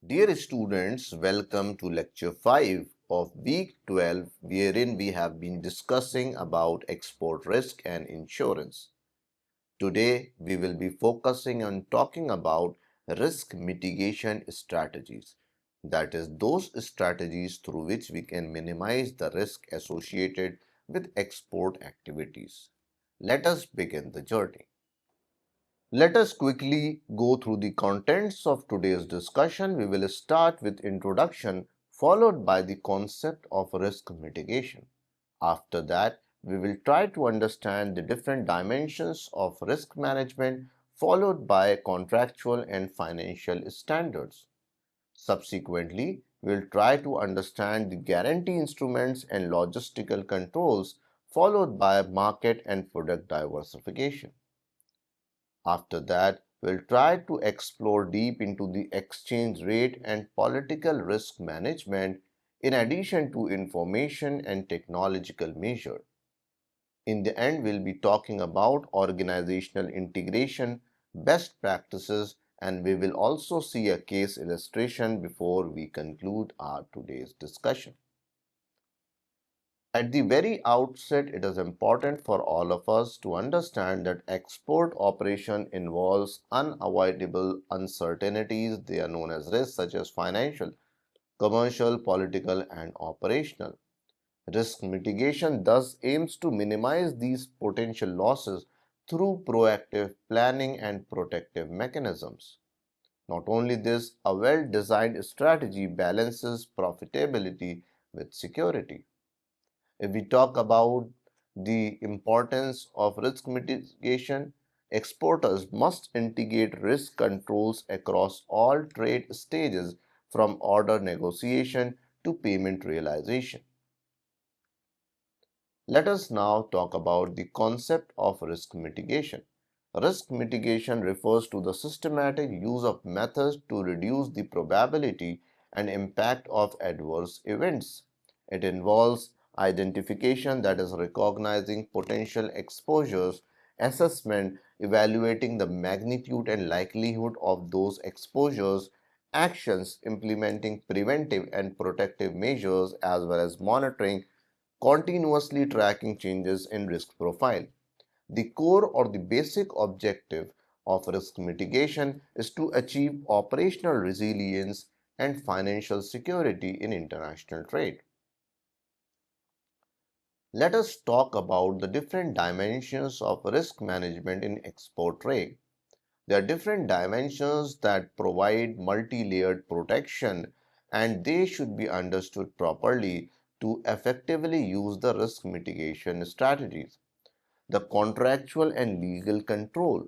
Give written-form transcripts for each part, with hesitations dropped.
Dear students, welcome to lecture 5 of week 12 wherein we have been discussing about export risk and insurance. Today we will be focusing on talking about risk mitigation strategies. That is those strategies through which we can minimize the risk associated with export activities. Let us begin the journey. Let us quickly go through the contents of today's discussion. We will start with introduction followed by the concept of risk mitigation. After that, we will try to understand the different dimensions of risk management followed by contractual and financial standards. Subsequently, we will try to understand the guarantee instruments and logistical controls followed by market and product diversification. After that, we'll try to explore deep into the exchange rate and political risk management in addition to information and technological measures. In the end, we'll be talking about organizational integration, best practices, and we will also see a case illustration before we conclude our today's discussion. At the very outset, it is important for all of us to understand that export operation involves unavoidable uncertainties. They are known as risks such as financial, commercial, political, and operational. Risk mitigation thus aims to minimize these potential losses through proactive planning and protective mechanisms. Not only this, a well-designed strategy balances profitability with security. If we talk about the importance of risk mitigation, exporters must integrate risk controls across all trade stages from order negotiation to payment realization. Let us now talk about the concept of risk mitigation. Risk mitigation refers to the systematic use of methods to reduce the probability and impact of adverse events. It involves identification, that is, recognizing potential exposures, assessment, evaluating the magnitude and likelihood of those exposures, actions, implementing preventive and protective measures, as well as monitoring continuously tracking changes in risk profile. The core or the basic objective of risk mitigation is to achieve operational resilience and financial security in international trade. Let us talk about the different dimensions of risk management in export trade. There are different dimensions that provide multi-layered protection, and they should be understood properly to effectively use the risk mitigation strategies. The contractual and legal control.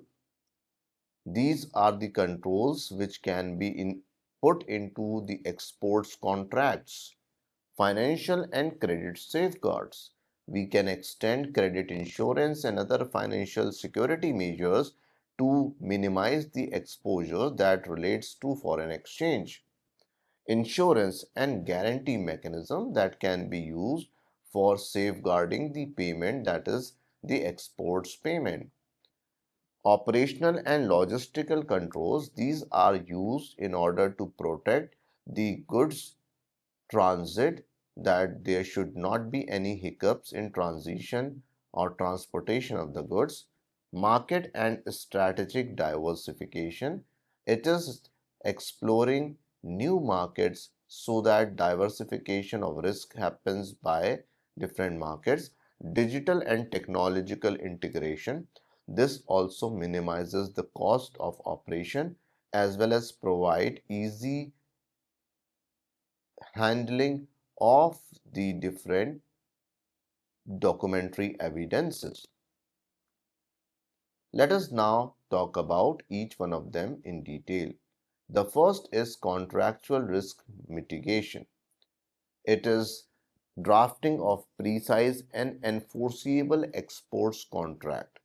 These are the controls which can be put into the exports contracts. Financial and credit safeguards. We can extend credit insurance and other financial security measures to minimize the exposure that relates to foreign exchange. Insurance and guarantee mechanism that can be used for safeguarding the payment, that is the exports payment. Operational and logistical controls, these are used in order to protect the goods transit, that there should not be any hiccups in transition or transportation of the goods. Market and strategic diversification, it is exploring new markets so that diversification of risk happens by different markets. Digital and technological integration, this also minimizes the cost of operation as well as provide easy handling of the different documentary evidences. Let us now talk about each one of them in detail. The first is contractual risk mitigation. It is drafting of precise and enforceable exports contract,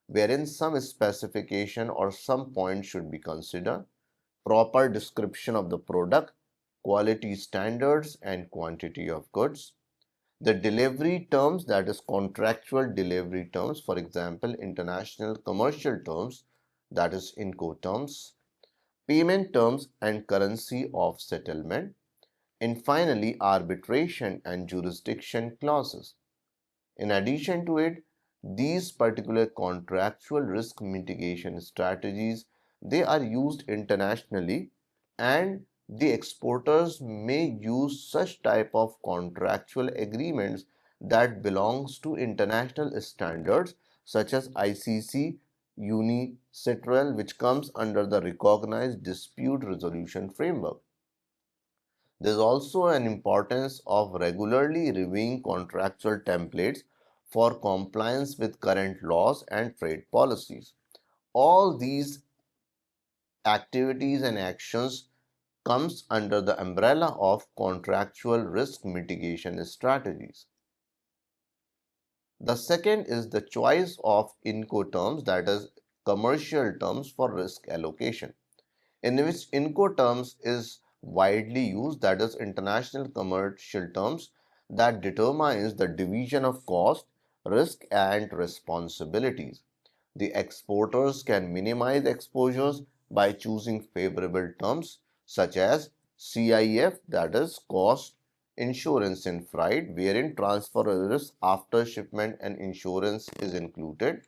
wherein some specification or some point should be considered, proper description of the product, quality standards and quantity of goods. The delivery terms, that is contractual delivery terms, for example, international commercial terms, that is INCO terms. payment terms and currency of settlement, and finally arbitration and jurisdiction clauses. In addition to it, these particular contractual risk mitigation strategies, they are used internationally, and the exporters may use such type of contractual agreements that belongs to international standards such as ICC UNICITRAL, which comes under the recognized dispute resolution framework. There is also an importance of regularly reviewing contractual templates for compliance with current laws and trade policies. All these activities and actions comes under the umbrella of contractual risk mitigation strategies. The second is the choice of Incoterms, that is commercial terms for risk allocation, in which Incoterms is widely used, that is international commercial terms that determines the division of cost, risk and responsibilities. The exporters can minimize exposures by choosing favorable terms such as CIF, that is cost insurance in freight, wherein transfer risk after shipment and insurance is included.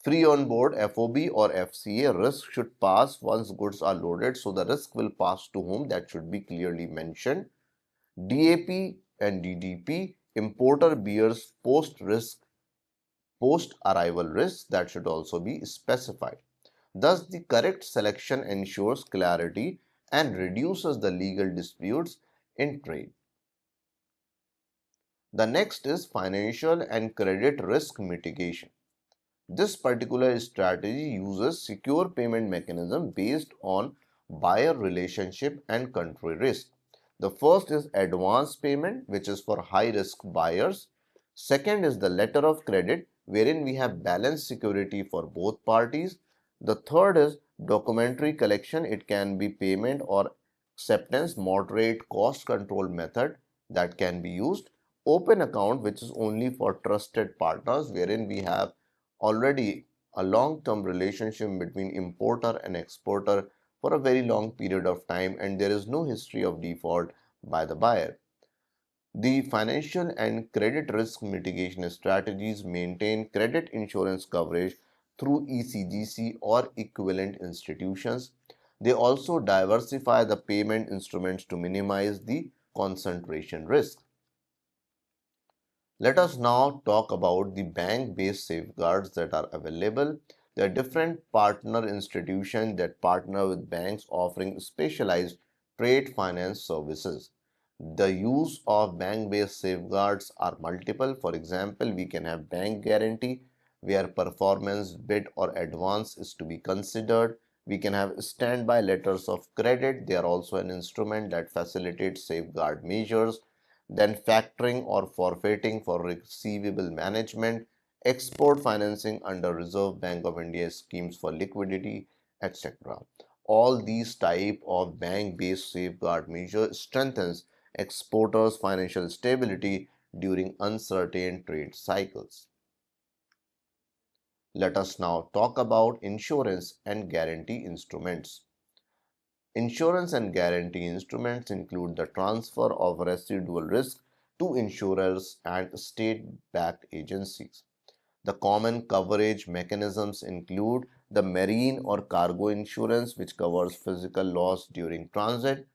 Free on board FOB or FCA, risk should pass once goods are loaded, so the risk will pass to whom, that should be clearly mentioned. DAP and DDP, importer bears post arrival risk, that should also be specified. Thus, the correct selection ensures clarity and reduces the legal disputes in trade. The next is financial and credit risk mitigation. This particular strategy uses secure payment mechanism based on buyer relationship and country risk. The first is advance payment, which is for high risk buyers. Second is the letter of credit, wherein we have balanced security for both parties. The third is documentary collection. It can be payment or acceptance moderate cost control method that can be used. Open account, which is only for trusted partners, wherein we have already a long-term relationship between importer and exporter for a very long period of time, and there is no history of default by the buyer. The financial and credit risk mitigation strategies maintain credit insurance coverage through ECGC or equivalent institutions. They also diversify the payment instruments to minimize the concentration risk. Let us now talk about the bank-based safeguards that are available. There are different partner institutions that partner with banks offering specialized trade finance services. The use of bank-based safeguards are multiple. For example, we can have bank guarantee where performance bid or advance is to be considered. We can have standby letters of credit. They are also an instrument that facilitates safeguard measures. Then factoring or forfeiting for receivable management, export financing under Reserve Bank of India schemes for liquidity, etc. All these type of bank-based safeguard measures strengthens exporters' financial stability during uncertain trade cycles. Let us now talk about insurance and guarantee instruments. Insurance and guarantee instruments include the transfer of residual risk to insurers and state-backed agencies. The common coverage mechanisms include the marine or cargo insurance, which covers physical loss during transit,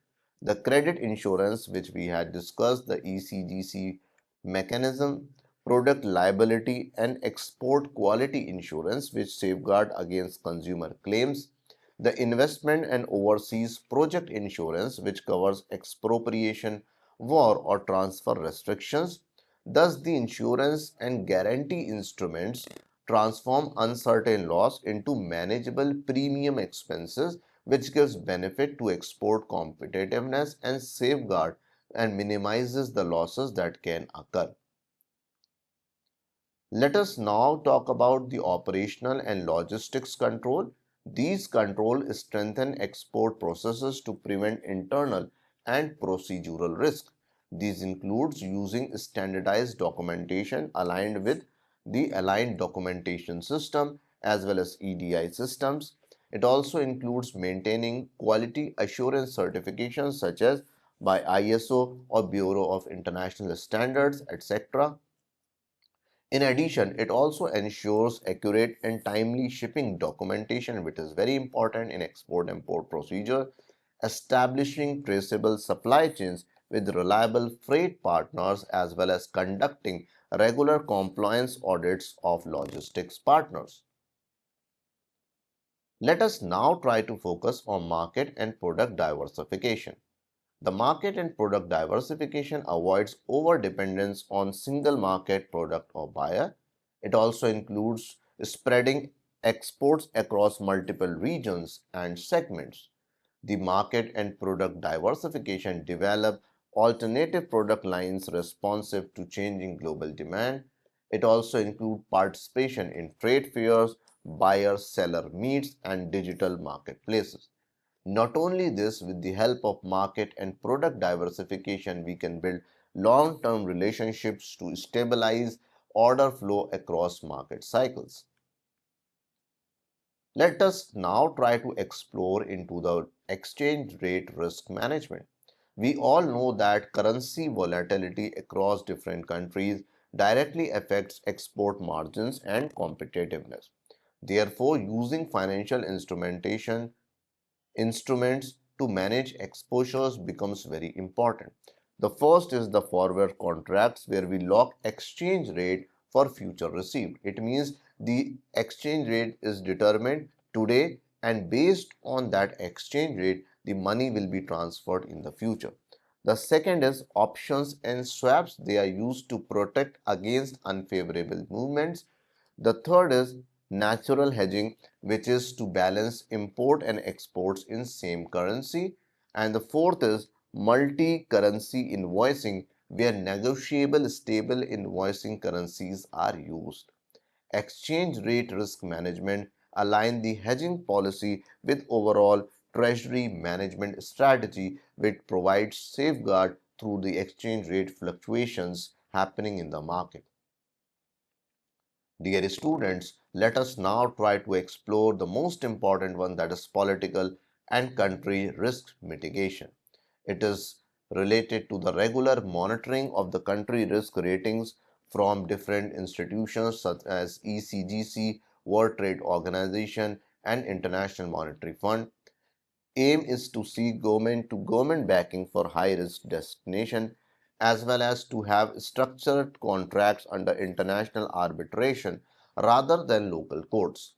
the credit insurance, which we had discussed, the ECGC mechanism, product liability and export quality insurance, which safeguard against consumer claims, the investment and overseas project insurance, which covers expropriation, war, or transfer restrictions. Thus, the insurance and guarantee instruments transform uncertain loss into manageable premium expenses, which gives benefit to export competitiveness and safeguard and minimizes the losses that can occur. Let us now talk about the operational and logistics control. These controls strengthen export processes to prevent internal and procedural risk. These includes using standardized documentation aligned with the aligned documentation system as well as EDI systems, It also includes maintaining quality assurance certifications such as by ISO or Bureau of International Standards, etc. In addition, it also ensures accurate and timely shipping documentation, which is very important in export-import procedure, establishing traceable supply chains with reliable freight partners as well as conducting regular compliance audits of logistics partners. Let us now try to focus on market and product diversification. The market and product diversification avoids over-dependence on single market product or buyer. It also includes spreading exports across multiple regions and segments. The market and product diversification develop alternative product lines responsive to changing global demand. It also includes participation in trade fairs, buyer-seller meets, and digital marketplaces. Not only this, with the help of market and product diversification, we can build long-term relationships to stabilize order flow across market cycles. Let us now try to explore into the exchange rate risk management. We all know that currency volatility across different countries directly affects export margins and competitiveness. Therefore, using financial instruments to manage exposures becomes very important. The first is the forward contracts where we lock exchange rate for future received. It means the exchange rate is determined today and based on that exchange rate the money will be transferred in the future. The second is options and swaps. They are used to protect against unfavorable movements. The third is natural hedging, which is to balance import and exports in same currency. And the fourth is multi-currency invoicing, where negotiable stable invoicing currencies are used. Exchange rate risk management align the hedging policy with overall treasury management strategy, which provides safeguard through the exchange rate fluctuations happening in the market. Dear students, let us now try to explore the most important one, that is political and country risk mitigation. It is related to the regular monitoring of the country risk ratings from different institutions such as ECGC, World Trade Organization, and International Monetary Fund. Aim is to see government to government backing for high risk destination as well as to have structured contracts under international arbitration rather than local courts.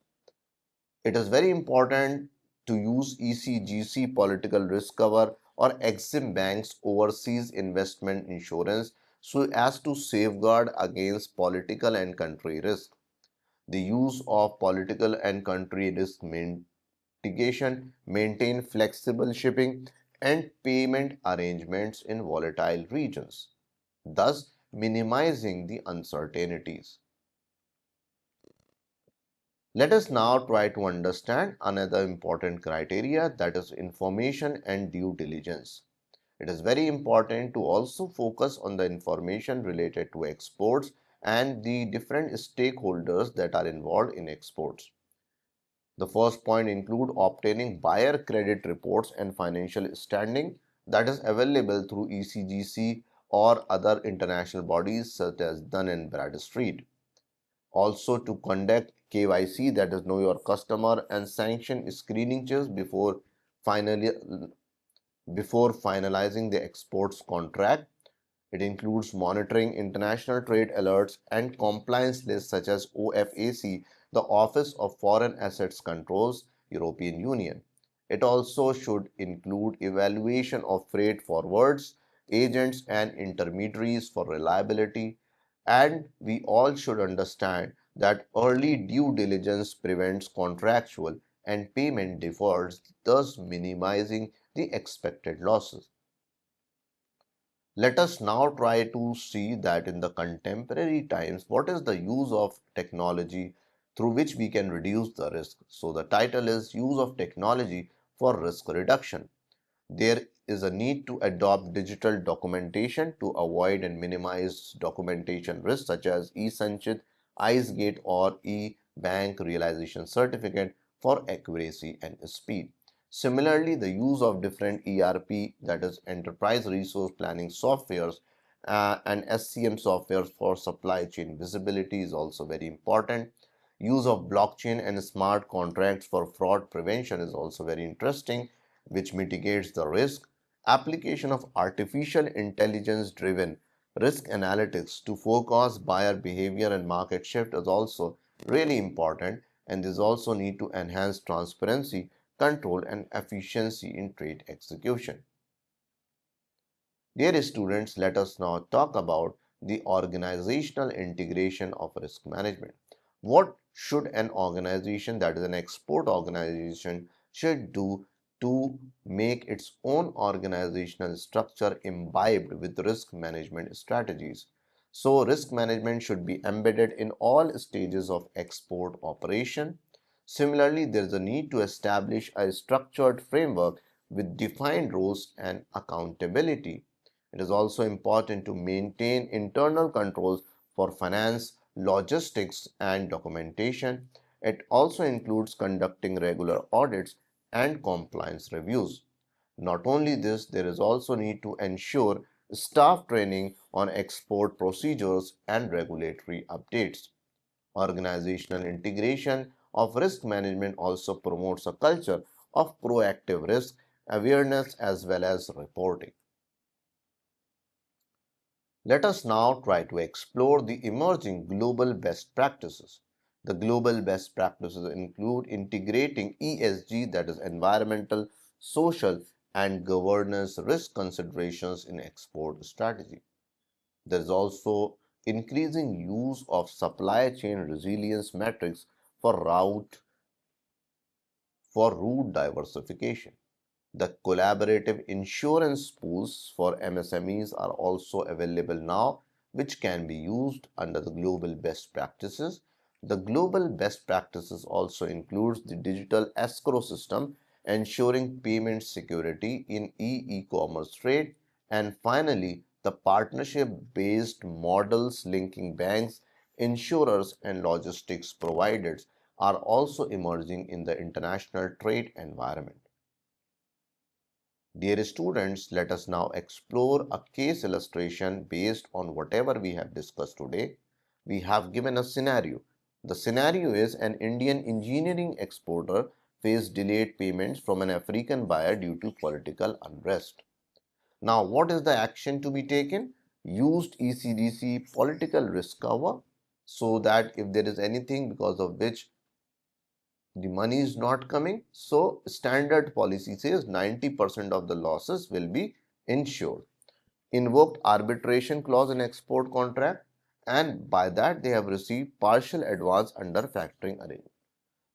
It is very important to use ECGC political risk cover or Exim Bank's overseas investment insurance so as to safeguard against political and country risk. The use of political and country risk mitigation, maintain flexible shipping and payment arrangements in volatile regions, thus minimizing the uncertainties. Let us now try to understand another important criteria, that is information and due diligence. It is very important to also focus on the information related to exports and the different stakeholders that are involved in exports. The first point include obtaining buyer credit reports and financial standing that is available through ECGC or other international bodies such as Dun and Bradstreet. Also to conduct KYC, that is know your customer, and sanction screening checks finally before finalizing the exports contract. It includes monitoring international trade alerts and compliance lists such as OFAC, the Office of Foreign Assets Controls, European Union. It also should include evaluation of freight forwards, agents and intermediaries for reliability. And we all should understand that early due diligence prevents contractual and payment defaults, thus minimizing the expected losses. Let us now try to see that in the contemporary times, what is the use of technology through which we can reduce the risk. So the title is Use of Technology for Risk Reduction. There is a need to adopt digital documentation to avoid and minimize documentation risks such as e-Sanchit, IceGate or e-Bank realization certificate for accuracy and speed. Similarly, the use of different ERP, that is enterprise resource planning softwares, and SCM software for supply chain visibility is also very important. Use of blockchain and smart contracts for fraud prevention is also very interesting, which mitigates the risk. Application of artificial intelligence driven risk analytics to forecast buyer behavior and market shift is also really important, and this also need to enhance transparency, control and efficiency in trade execution. Dear students, let us now talk about the organizational integration of risk management. What should an organization, that is an export organization, should do to make its own organizational structure imbibed with risk management strategies? So, risk management should be embedded in all stages of export operation. Similarly, there is a need to establish a structured framework with defined roles and accountability. It is also important to maintain internal controls for finance, logistics, and documentation. It also includes conducting regular audits and compliance reviews. Not only this, there is also need to ensure staff training on export procedures and regulatory updates. Organizational integration of risk management also promotes a culture of proactive risk awareness as well as reporting. Let us now try to explore the emerging global best practices. The global best practices include integrating ESG, that is environmental, social, and governance risk considerations in export strategy. There is also increasing use of supply chain resilience metrics for route diversification. The collaborative insurance pools for MSMEs are also available now, which can be used under the global best practices. The global best practices also includes the digital escrow system, ensuring payment security in e-commerce trade, and finally, the partnership-based models linking banks, insurers, and logistics providers are also emerging in the international trade environment. Dear students, let us now explore a case illustration based on whatever we have discussed today. We have given a scenario. The scenario is an Indian engineering exporter faced delayed payments from an African buyer due to political unrest. Now, what is the action to be taken? Used ECDC political risk cover so that if there is anything because of which the money is not coming, so standard policy says 90% of the losses will be insured. Invoked arbitration clause in export contract, and by that they have received partial advance under factoring arrangement.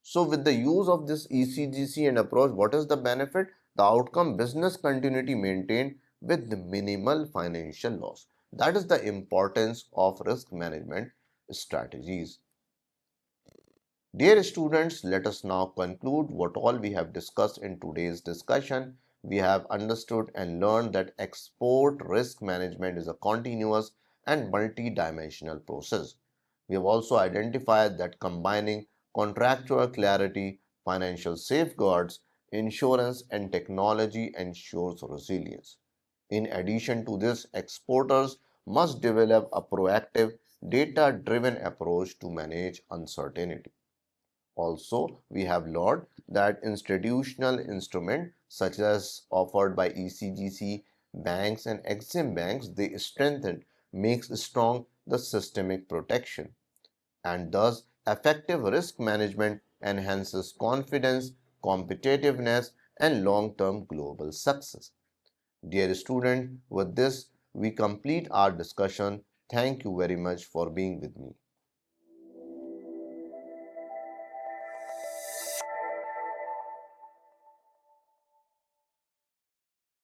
So with the use of this ECGC and approach, what is the benefit? The outcome: business continuity maintained with the minimal financial loss. That is the importance of risk management strategies. Dear students, let us now conclude what all we have discussed in today's discussion. We have understood and learned that export risk management is a continuous and multi-dimensional process. We have also identified that combining contractual clarity, financial safeguards, insurance, and technology ensures resilience. In addition to this, exporters must develop a proactive, data-driven approach to manage uncertainty. Also, we have learned that institutional instruments such as offered by ECGC, banks and Exim banks, they strengthen, makes strong the systemic protection, and thus effective risk management enhances confidence, competitiveness and long-term global success. Dear student, with this we complete our discussion. Thank you very much for being with me.